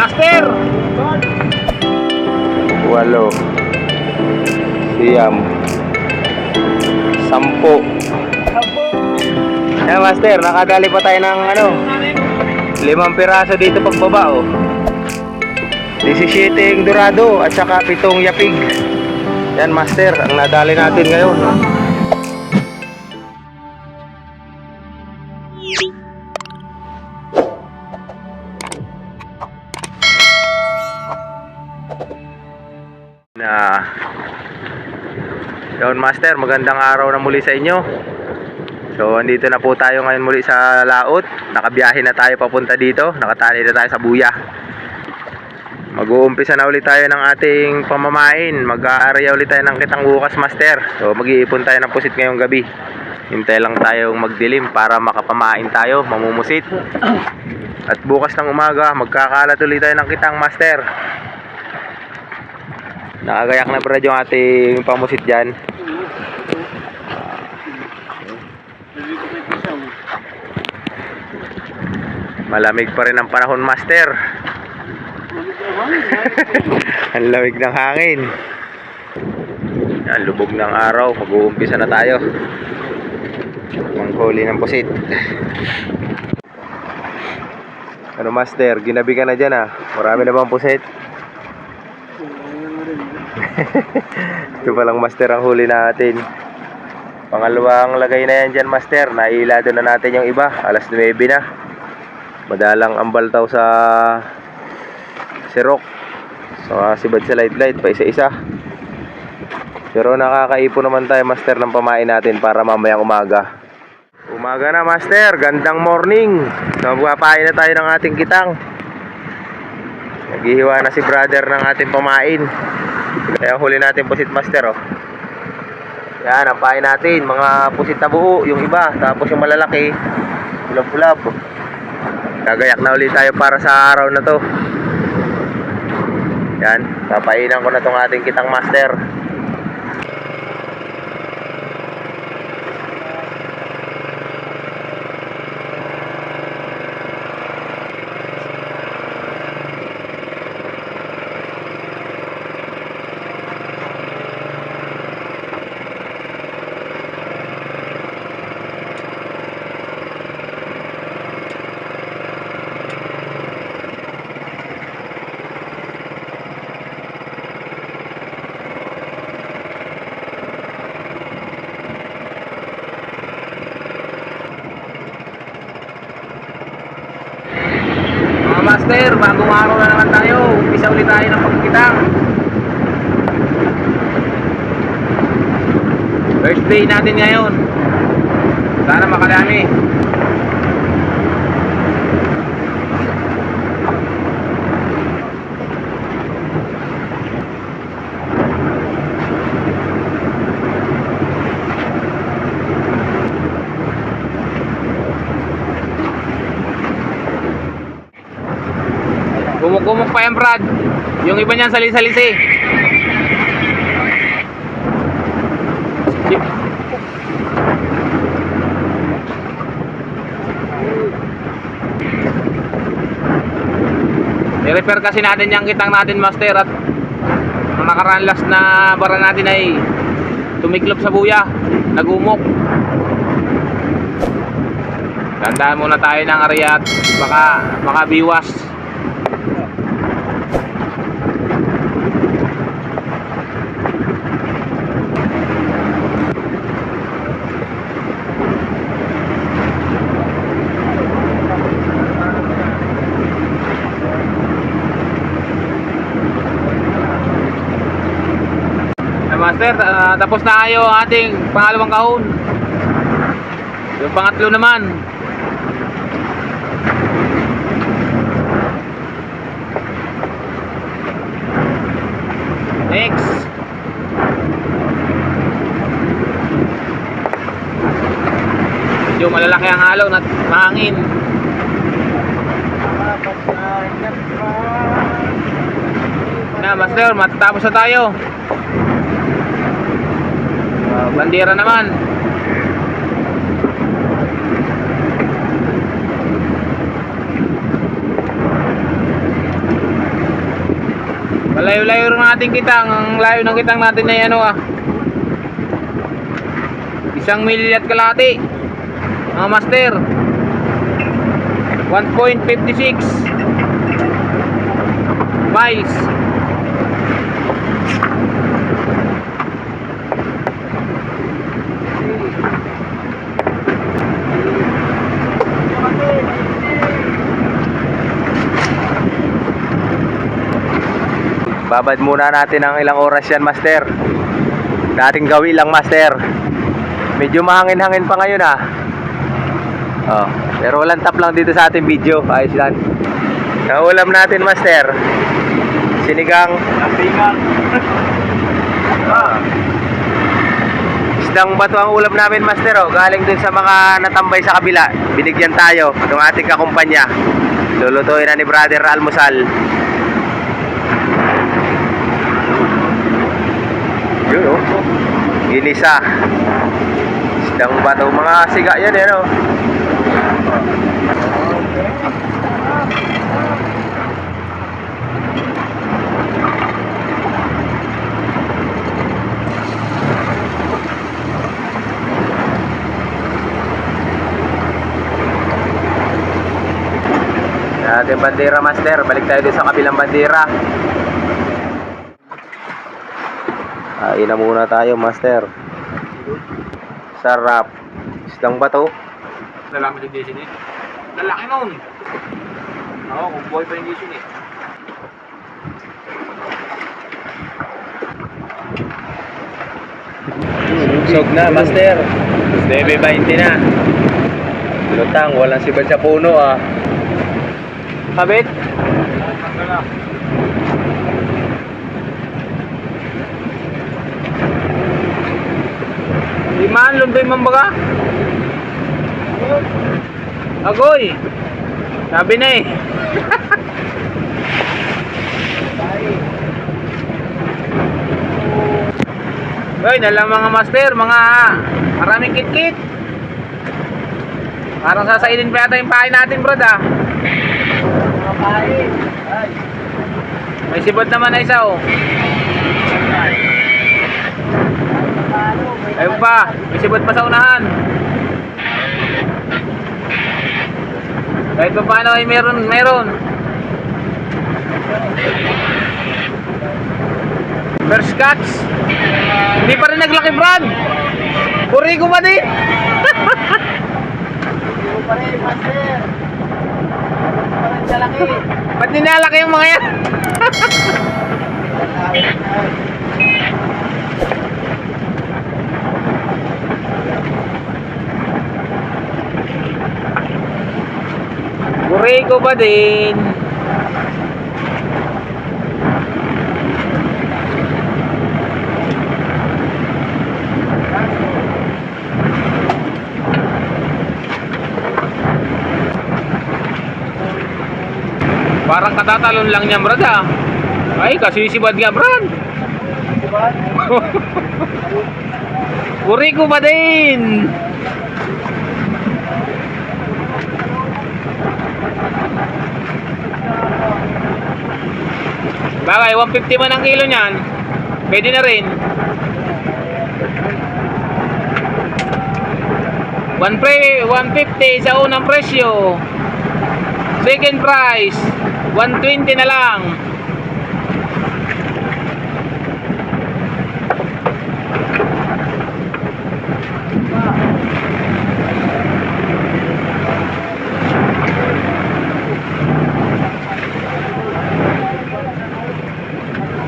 Master! 8, siyam, 10. Yan master, nakadali pa tayo ng 5 piraso dito pagbaba oh. 17 dorado at saka 7 yapig. Yan master, ang nadali natin ngayon. Yun master, magandang araw na muli sa inyo. So andito na po tayo ngayon muli sa laot. Nakabiyahe na tayo papunta dito. Nakatali na tayo sa buya. Mag-uumpisa na ulit tayo ng ating pamamain. Mag-aaraya ulit tayo ng kitang bukas master. So mag-iipon tayo ng pusit ngayong gabi. Hintay lang tayong magdilim para makapamain tayo, mamumusit. At bukas ng umaga magkakalat ulit tayo ng kitang master. Nakagayak na brad yung ating pamusit dyan. Malamig pa rin ang panahon master. Ang lamig ng hangin. Yan, lubog ng araw. Mag-uumpisa na tayo manghuli ng pusit. Ano master, ginabi ka na dyan ah. Marami na bang pusit? Ito palang master ang huli natin. Pangalawang lagay na yan dyan master. Nailado na natin yung iba. Alas 9 na. Madalang ambal taw sa sirok. So sibad sa light pa isa-isa. Pero nakakaipon naman tayo master ng pamain natin para mamayang umaga. Umaga na master, gandang morning. So papain na tayo ng ating kitang. Naghihiwa na si brother ng ating pamain. Kaya huli natin pusit master oh. Yan, ang pain natin, mga pusit na buo, yung iba, tapos yung malalaki, ulap-ulap. Gagayak na ulit tayo para sa araw na to. Yan, papainan ko na tong ating kitang master. Master, bagong araw na naman tayo. Umpisa ulit tayo ng pagkitang. First day natin ngayon. Sana makadami. Gumuk pa yan brad. Yung iba niyan sali-salisi. I-repair kasi natin yung kitang natin master. At ang nakaraan last na bara natin ay tumiklop sa buya. Nagumok. Tandaan muna tayo ng area at baka biwas. Master, tapos na kayo ang ating pangalawang kahon. Yung pangatlo naman. Next. Medyo malalaki ang halaw at mahangin. Na master, matatapos na tayo. Bandera naman. layo-layo rin natin kitang. Ang layo ng kitang natin ay ano 1 milya at kalahati mga master. 1.56 miles. Babad muna natin ang ilang oras yan, master. Dating gawi lang, master. Medyo mahangin-hangin pa ngayon oh, pero walang tap lang dito sa ating video. Ayos lang. Naulam natin, master, sinigang isdang bato ang ulam namin, master. Galing dun sa mga natambay sa kabila. Binigyan tayo ng ating kakumpanya. Lulutuin na ni brother almusal. Yun ginisa. Isdang bato, mga siga yan ating bandera, master. Balik tayo din sa kabilang bandera. Kain na muna tayo, master. Sarap. Isdang bato. Lalaki din din eh. Lalaki nun. Oo, kung buhay pa hindi din eh. Sog na, master. 9:20 na. Lutang, walang sibad sa puno Kabit? Liman, lundoy man baga? Agoy! Sabi na eh. Uy, nalang mga master, mga maraming kit-kit. Parang sasainin pa yata yung pahay natin, brad May sibot naman na isa Ayun pa, may sibot pa sa unahan. Kahit pa paano ay meron. First catch. Hindi pa rin naglaki, brad. Puri ko ba di? Hindi pa rin, master. Ba't ninalaki yung mga yan? Puri ko ba din? Parang katatalon lang niya, brad Ay, kasisibad nga, brad. Puri ko ba din? Bagay, 150 man ang kilo niyan. Pwede na rin. 150 sa unang presyo. Second price 120 na lang.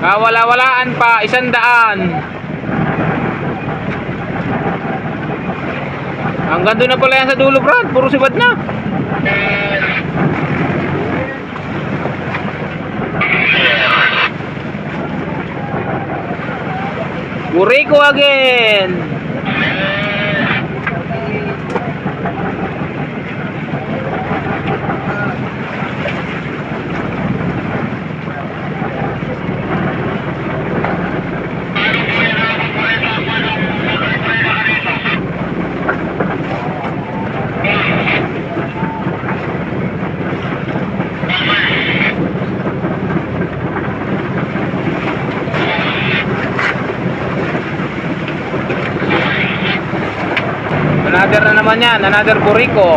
Kawala-walaan pa 100. Hanggang doon na pala yan sa dulo, brad. Puro sibad na. Uriko again. Another na naman yan. Another buriko.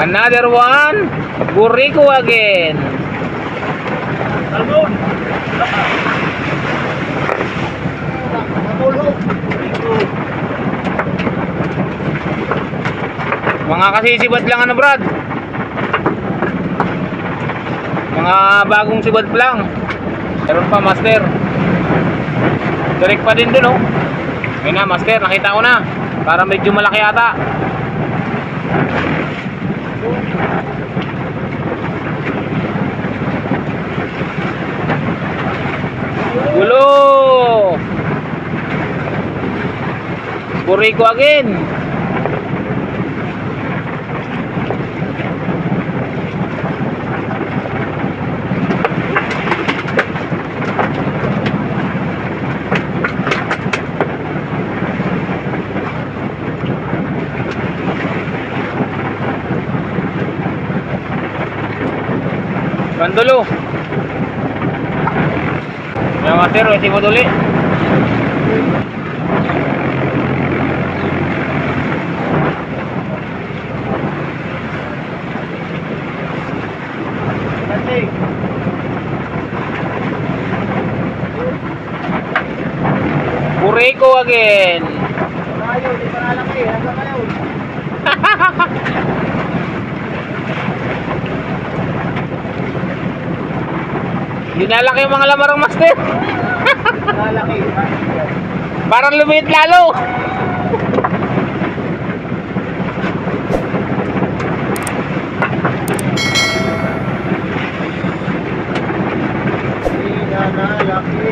Another one. Buriko again. Talbon. Mga kasisibad lang ano, Brad. Mga bagong sibad lang. Meron pa, master. Direct pa din dun, oh. Ayun na, master. Nakita ko na. Para medyo malaki ata. Gulo! Buriko again. Bandulo. Yung master, isi mo duli. Buriko again. Ayaw, di pa nalaki. Hanggang ngayon. Dinalaki yung mga lamarang master. Nalaki. Parang lumiit lalo. Hindi na nalaki.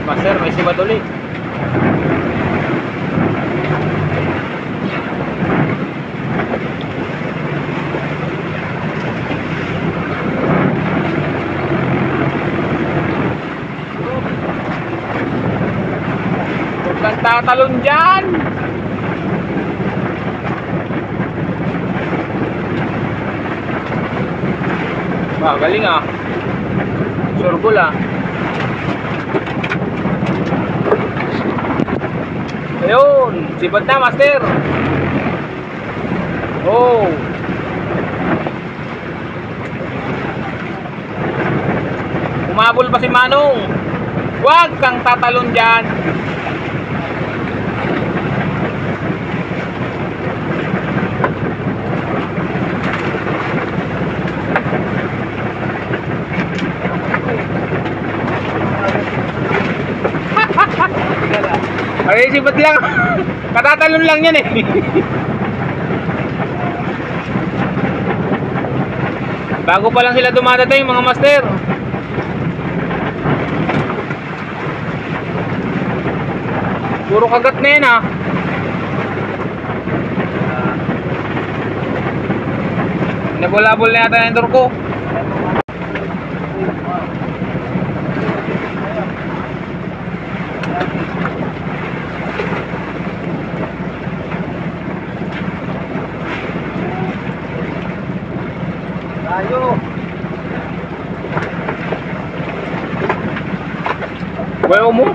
Master, may sibat ulit. Huwag kang tatalon dyan. Galing ah. Surgol ah. Ayun, sibat na, master. Oh. Umabol pa si Manong. Huwag kang tatalon dyan. Ay, sibat lang. Katatalon lang yan eh. Bago pa lang sila dumadating mga master. Puro kagat na yan ah. Nabulabol na yata yung door ko. Tayo. Bayo mo?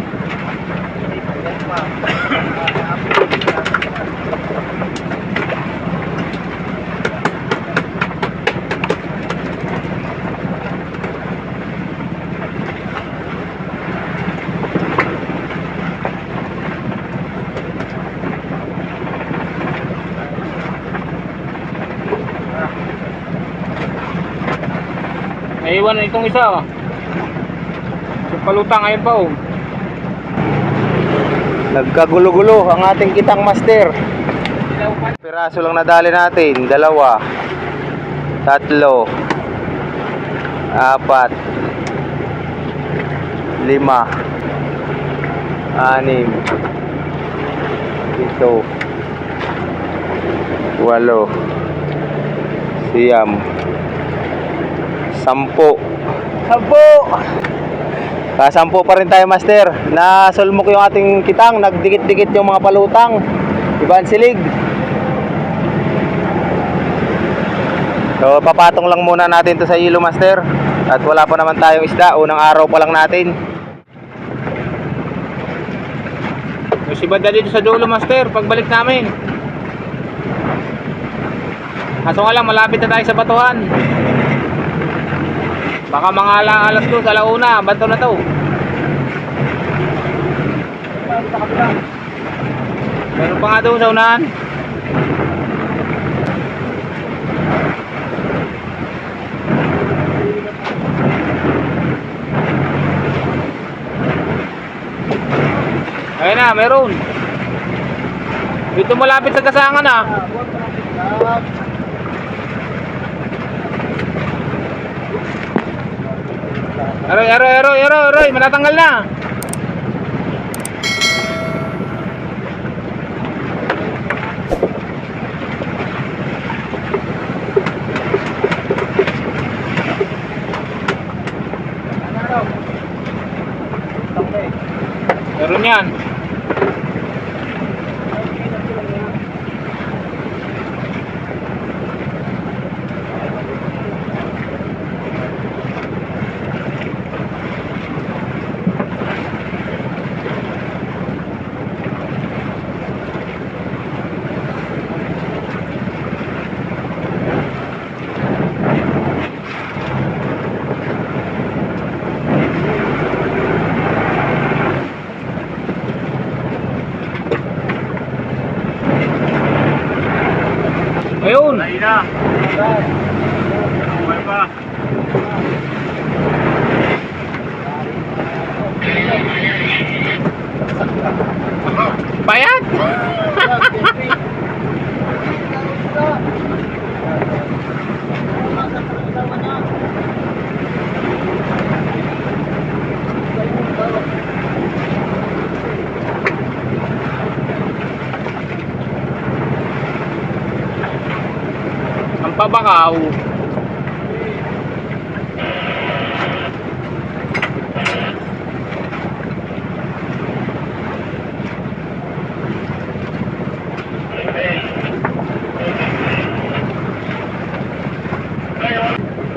Naiwan na itong isa. Sa palutang ngayon pa oh. Nagkagulo-gulo ang ating kitang master. Piraso lang nadali natin. 2, 3, 4, 5, 6, 7, 8, 9, 10. Kasampu pa rin tayo master. Nasulmok yung ating kitang. Nagdikit-dikit yung mga palutang. Ibang silig. So papatong lang muna natin to sa hilo master. At wala pa naman tayong isda, unang araw pa lang natin. May sibad na dito sa dulo, master, pagbalik namin. Kaso nga lang, malapit na tayo sa batuhan. Baka mga alas 2, alauna, bato na to. Meron pa nga doon sa unahan. Ayun na, meron. Dito malapit sa Gasangan ah. Aroy, matatanggal na. Meron yan. Ayun. Ayun na. Buhay pa. Bayad. Ang pabakaw.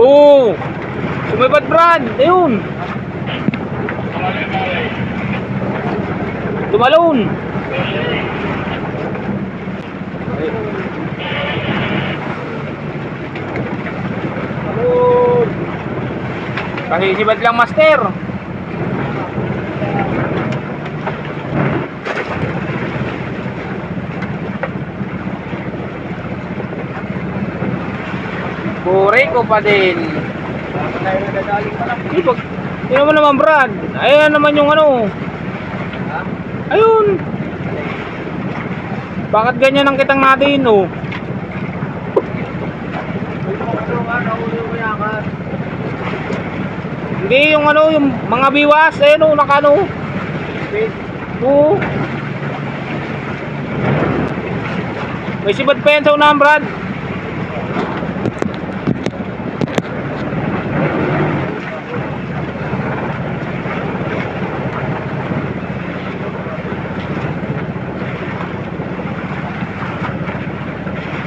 Oo. Sumibat Brad. Ayun. Tumalon. Kahisibat lang, master. Puri ko pa din. Tingnan mo naman, Brad. Ayan naman yung ano. Ayun. Bakit ganyan ang kitang natin, oh? Hindi, yung ano, yung mga biwas, ayun o, nakano. Oo. May sibad pa yan sa unahan, Brad.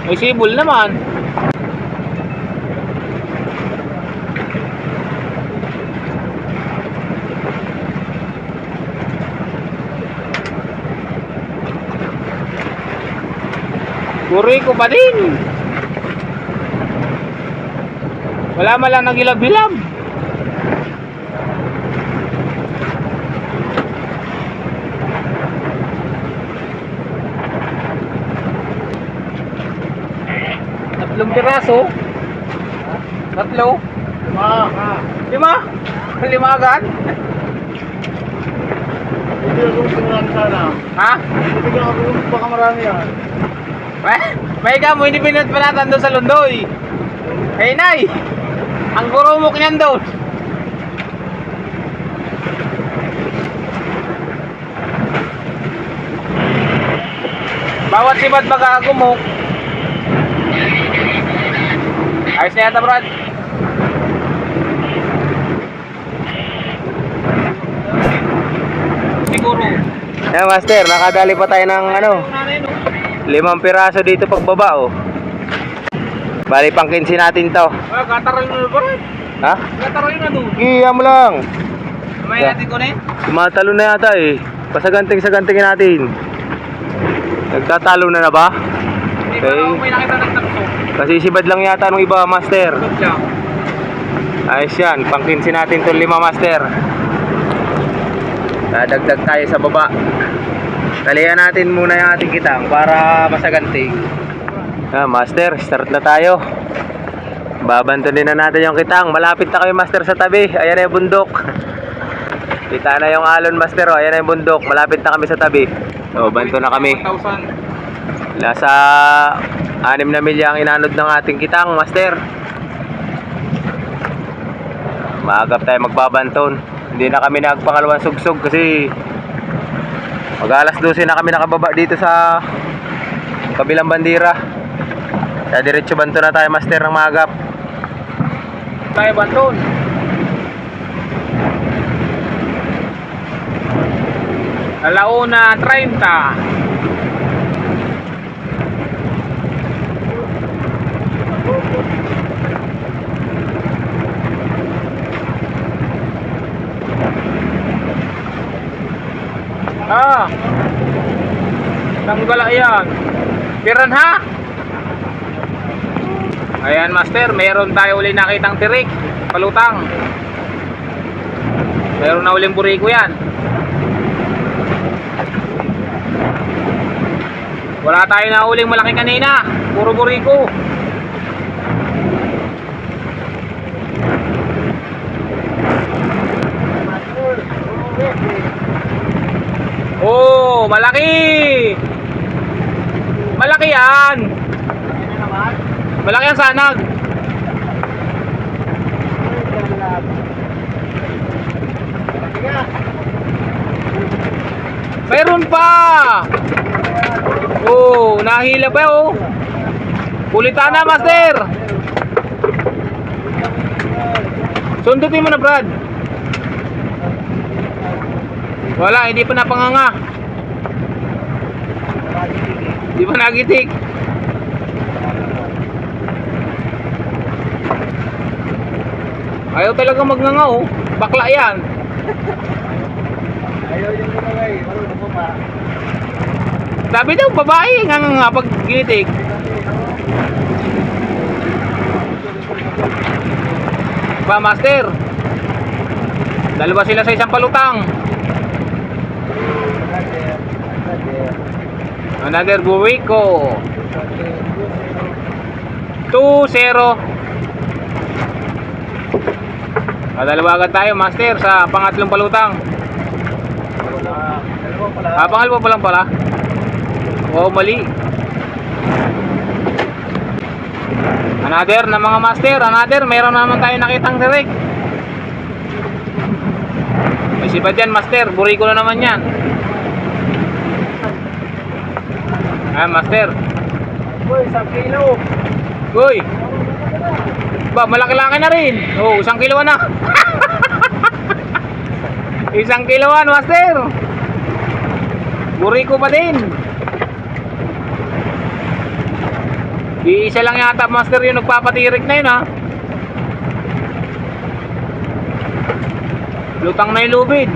May sibol naman. Puri ko pa din. Wala man lang nagilab-hilab. Tatlong piraso. Tatlo. Lima. Lima agad. Hindi ako marami sana. Ha? Hindi ka ako baka marami yan. May mo, hindi pinatpanatan doon sa Lundoy. Hey, Nay! Ang gurumok niyan doon. Bawat sibad magkakagumok. Ayos na yata, Brad. Siguro. Yeah, master, nakadali pa tayo ng ano, 5 piraso dito pagbaba, oh. Bali pang 15 natin to. Kataral mo na, Brad. Ha? Nataroy na doon. Giya mo lang. May Yeah. natin ko na eh. Tumatalo na yata eh. Pasaganting-sagantingin natin. Nagtatalo na ba? Hindi Okay. pa ako may nakita nagtakso. Kasi sibad lang yata nung iba, master. Tulog siya. Ayos yan, pangkinsin natin itong 5, master. Nadagdag tayo sa baba. Talihan natin muna yung ating kitang para masaganting. Master, start na tayo. Babantunin na natin yung kitang. Malapit na kayo, master, sa tabi. Ayan na yung bundok. Kita na yung alon, master. Ayan na yung bundok. Malapit na kami sa tabi. So, banto na kami. 1,000. Nasa 6 na milya ang inanod ng ating kitang, master. Maagap tayo magbabanton. Hindi na kami nagpangalawang sugsog kasi mag-alas 12 na kami nakababa dito sa kabilang bandira. Kaya diretso banto na tayo, master, ng maagap. Tayo banton. Alauna 30. Tanggala yan. Piranha. Ayan, master, meron tayo uli nakitang tirik, palutang. Meron na uling buriko yan. Wala tayo na uling malaki kanina, puro buriko. Oh, malaki. Malaki yan. Malaki ang sanag. Mayroon pa. Oh, nahila pa oh. Kulitan na, master. Sundutin mo na, Brad. Wala, hindi pa napanganga. Hindi pa nagitik. Ayaw talaga magnganga oh. Bakla yan. Ayaw yung nilagay. Marunong ko pa. Sabi daw babae nganga pag ginitik. Ba, master. Dalawa sila sa isang palutang. Another buriko. 2-0. Dalawa agad tayo, master, sa pangatlong palutang. Pangalawa pa lang pala. Wow, mali. Another na mga master. Another, mayroon naman tayo nakitang direct. May siba dyan, master. Buriko na naman yan. Master. Uy, 1 kilo. Uy. Ba, malaki-laki na rin. Oh, 1 kilo na. 1 kiloan, master. Buriko pa din. Iisa lang yata, master, yung nagpapatirik na yun, ha. Lutang na yung lubid.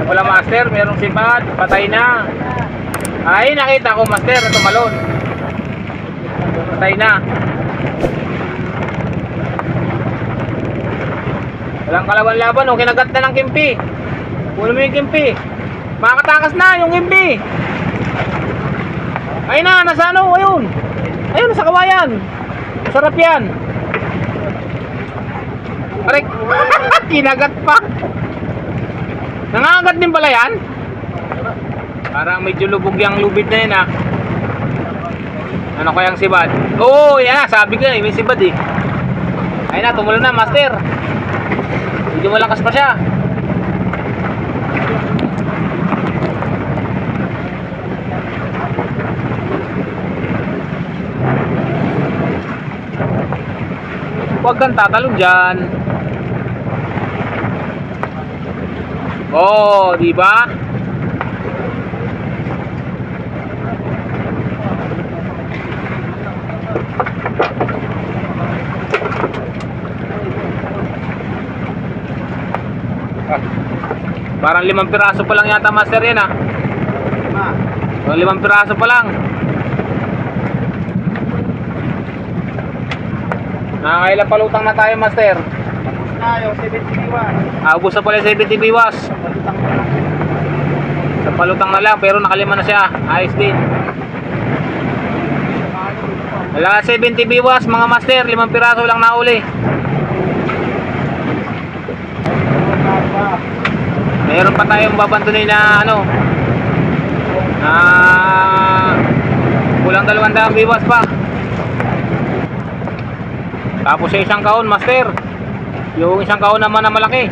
Wala, master, merong sipad. Patay na. Ay, nakita ko, master, tumalon. Patay na. Walang kalaban-laban, oh. Kinagat na ng kimpi. Puno mo yung kimpi. Makakatakas na yung kimpi. Ayun na, nasa ano, ayun. Ayun, nasa kawayan. Sarap yan. Aray, kinagat pa. Nangangagat din pala yan. Parang medyo lubog yung lubid na yun, ha. Ano kayang sibad? Oo, yan na, sabi ko eh, may sibad eh. Ayun na, tumulo na, master. Medyo malakas pa siya. Huwag kang tatalon dyan. Oh, di ba? Parang 5 piraso pa lang yata master yan ah. O, 5 piraso pa lang. Nakakailang palutang na tayo master. Tapos na yung 71. Ubos na pala yung 70 biwas. Palutang ko lang. Sa palutang na lang pero nakalima na siya. Ayos din. Wala 70 biwas mga master. 5 piraso lang nauli. Mayroon pa tayong babantunin na ano, kulang 200 biwas pa. Tapos sa isang kahon master, yung isang kahon naman na malaki.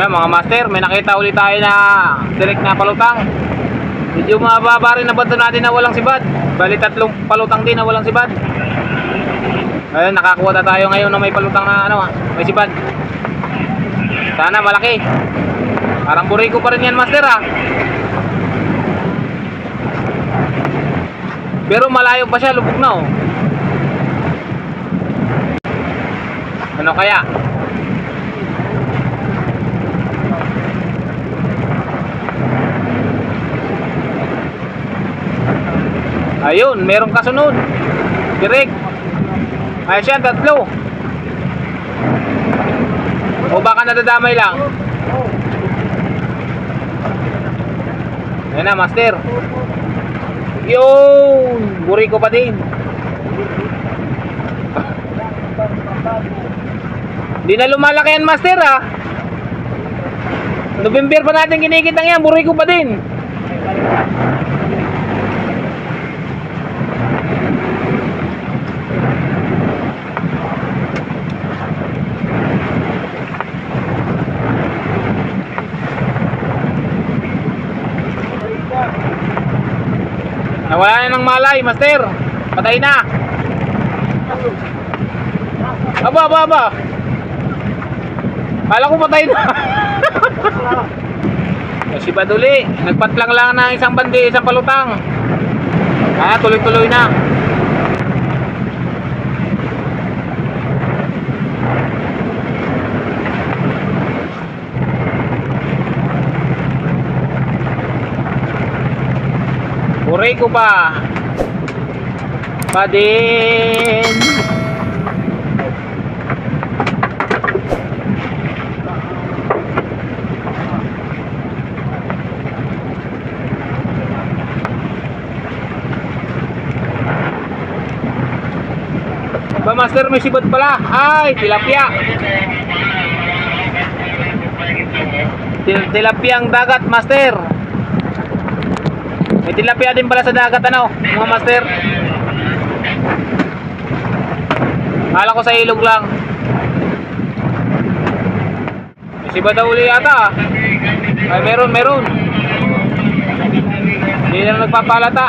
Yan mga master, may nakita ulit tayo na direct na palutang. Medyo mababa rin na bato natin na walang sibad. Bali 3 palutang din na walang sibad. Ayun, nakakuha na tayo ngayon na may palutang na ano, may sibad. Sana malaki. Parang buriko pa rin yan master ah. Pero malayo pa siya, lubog na oh. Ano kaya? Ayun, merong kasunod. Direct. Ayos yan, 3. O baka nadadamay lang. Ayan na, master. Yun, buri ko pa din. Di na lumalaki yan, master ah. November pa natin kinikitang yan, buri ko pa din. Nawala na ng malay, master. Patay na. Aba. Kala ko patay na. Kasi baduli, nagpatlang lang ng isang bandi, isang palutang. Kaya tuloy-tuloy na. Uray ko pa din. Ba master, may sibot pala. Ay, tilapia. Tilapiang dagat master. May tilapia din pala sa dagat ano, mga master. Kala ko sa ilog lang. May siba daw uli yata ah. Ay meron. Hindi na nagpapalata.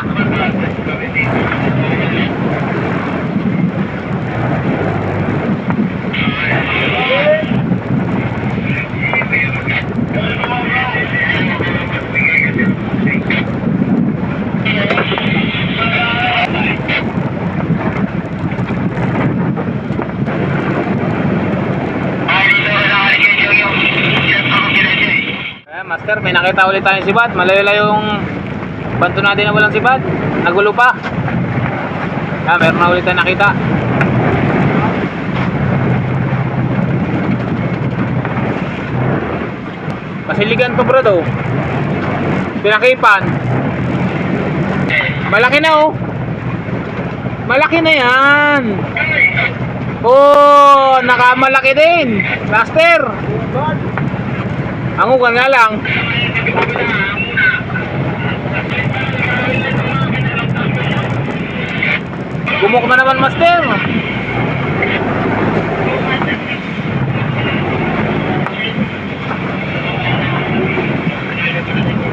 Master, may nakita ulit tayong sibad. Malayo-layo yung banto natin na walang sibad. Nagulo pa. Meron na ulit tayong nakita. Pasiligan to bro daw. Pinakipan. Malaki na oh. Malaki na yan. Oh, nakamalaki din. Master. Angugan nga lang. Gumok na naman master.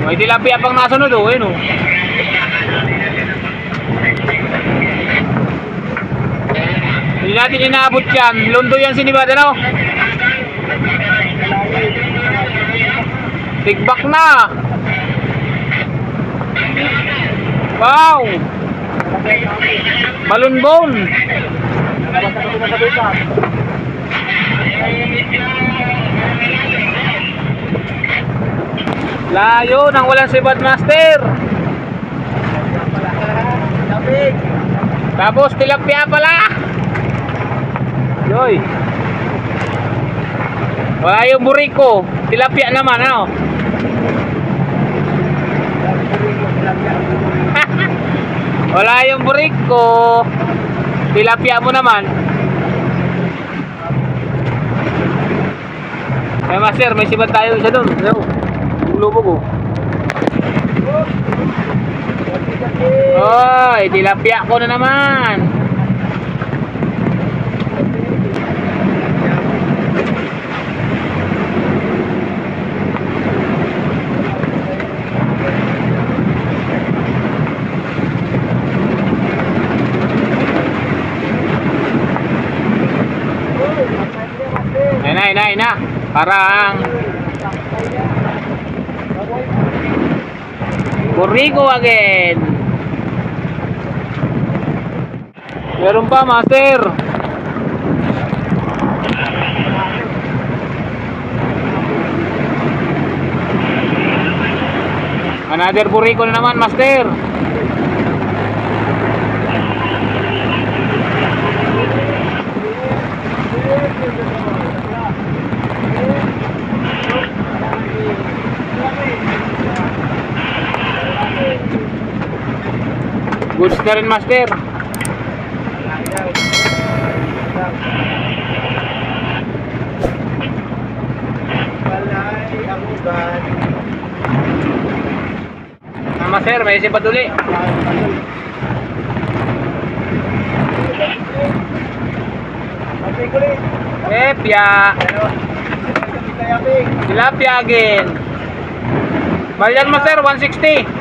May tilapia pang nasunod oh, ayun oh. Hindi natin inaabot yan. Londo yan sinibad ano. Tigbak na. Wow. Balloon bone. Layo nang walang sibad, master. Tapos tilapia pala. Yoy. Wala yung buriko. Tilapia naman, ano? Wala yung buriko. Tilapia mo naman. Eh, master, may sibad tayo isa doon. Ano? Lubog, oh. Oy, tilapia ko na naman. Ay na. Parang Burigo again. Meron pa, master. Another Burigo na naman, master. Goods na rin, master. Master, may isip uli. Tilapia. Tilapia again. Mahal master, 160.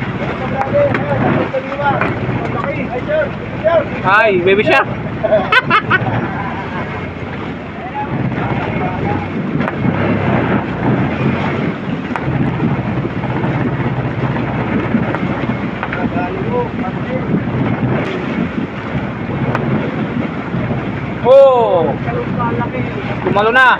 Hi, baby shark. Oh, kumalo na.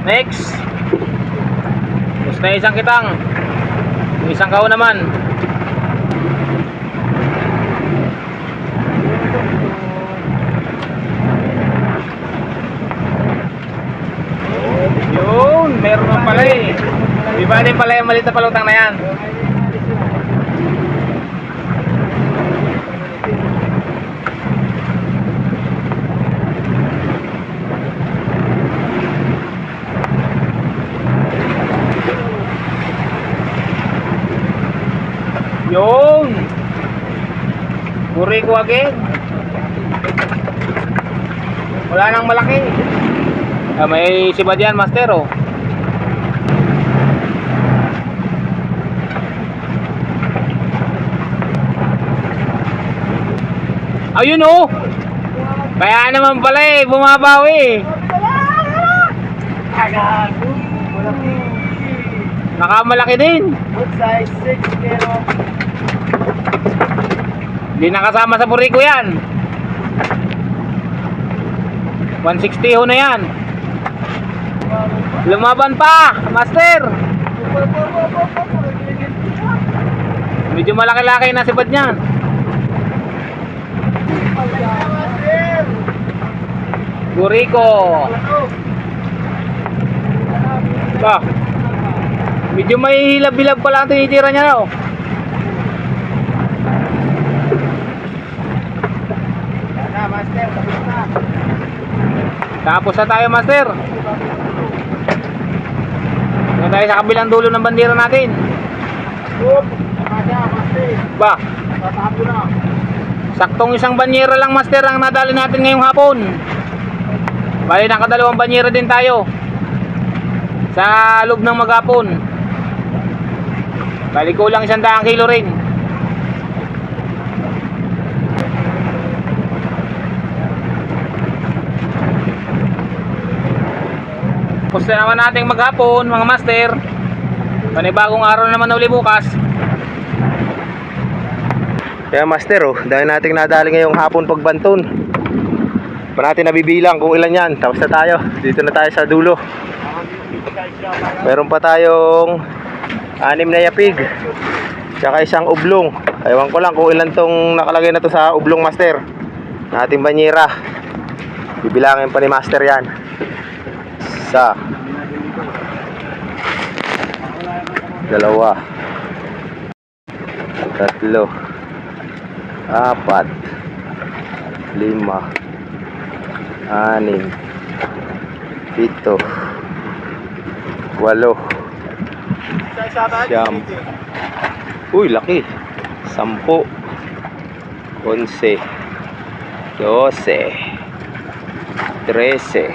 Next. Gusto na isang kitang. Yung isang kao naman. Yun, meron na pala eh. Di ba din pala yung maliit na palutang na yan? Yun. Burigo again. Wala nang malaki. May sibad yan, master, oh. Ayun, oh. Kaya naman pala eh, bumabawi. Nakamalaki din. Good size, 6 kilo. Hindi nakasama sa Burigo yan. 160 ho na yan. Lumaban pa, master. Medyo malaki-laki na sibad niyan. Burigo. Ba. Medyo may hilab-hilab pa lang tinitira niya, oh. Master, tapos na. Tapos na tayo, master. Doon tayo sa kabilang dulo ng bandera natin. Oop! Nakasya, master. Ba, Tatahap ko na. saktong isang banyera lang master ang nadali natin ngayong hapon. Bali nakadalawang banyera din tayo sa loob ng maghapon. Bali kulang 100 kilo rin. Tapos na naman nating maghapon mga master. Panibagong araw na naman uli bukas. Kaya master, oh, dahil nating nadali ngayong hapon pagbanton. Pa natin nabibilang kung ilan yan. Tapos na tayo. Dito na tayo sa dulo. Meron pa tayong 6 na yapig. Tsaka isang ublong. Ewan ko lang kung ilan tong nakalagay na to sa ublong master. Na ating banyera. Bibilangin pa ni master yan. Isa. Dalawa. Tatlo. 4, 5, 6, 7, 8, Siyam. Uy, laki. 10, 11, 12, 13,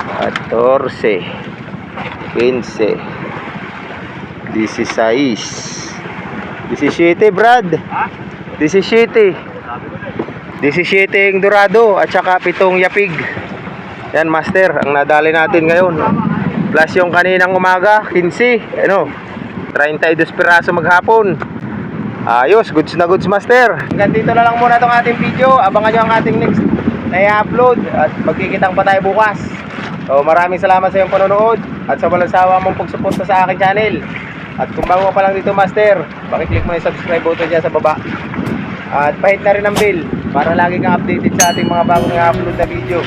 14, 15, 16, 17, Brad. 17 yung dorado at saka 7 yapig. Yan master, ang nadali natin ngayon. Plus yung kaninang umaga, 15. Ano? 32 piraso maghapon. Ayos, goods na goods master. Hanggang dito na lang muna itong ating video. Abangan nyo ang ating next na i-upload. At magkikitang pa tayo bukas. So maraming salamat sa iyong panonood. At sa walang sawa mong pagsuporta sa aking channel. At kung bago ka pa lang dito master, pakiclick mo yung subscribe button dyan sa baba. At pahit na rin ang bell para lagi kang updated sa ating mga bagong i-upload na video.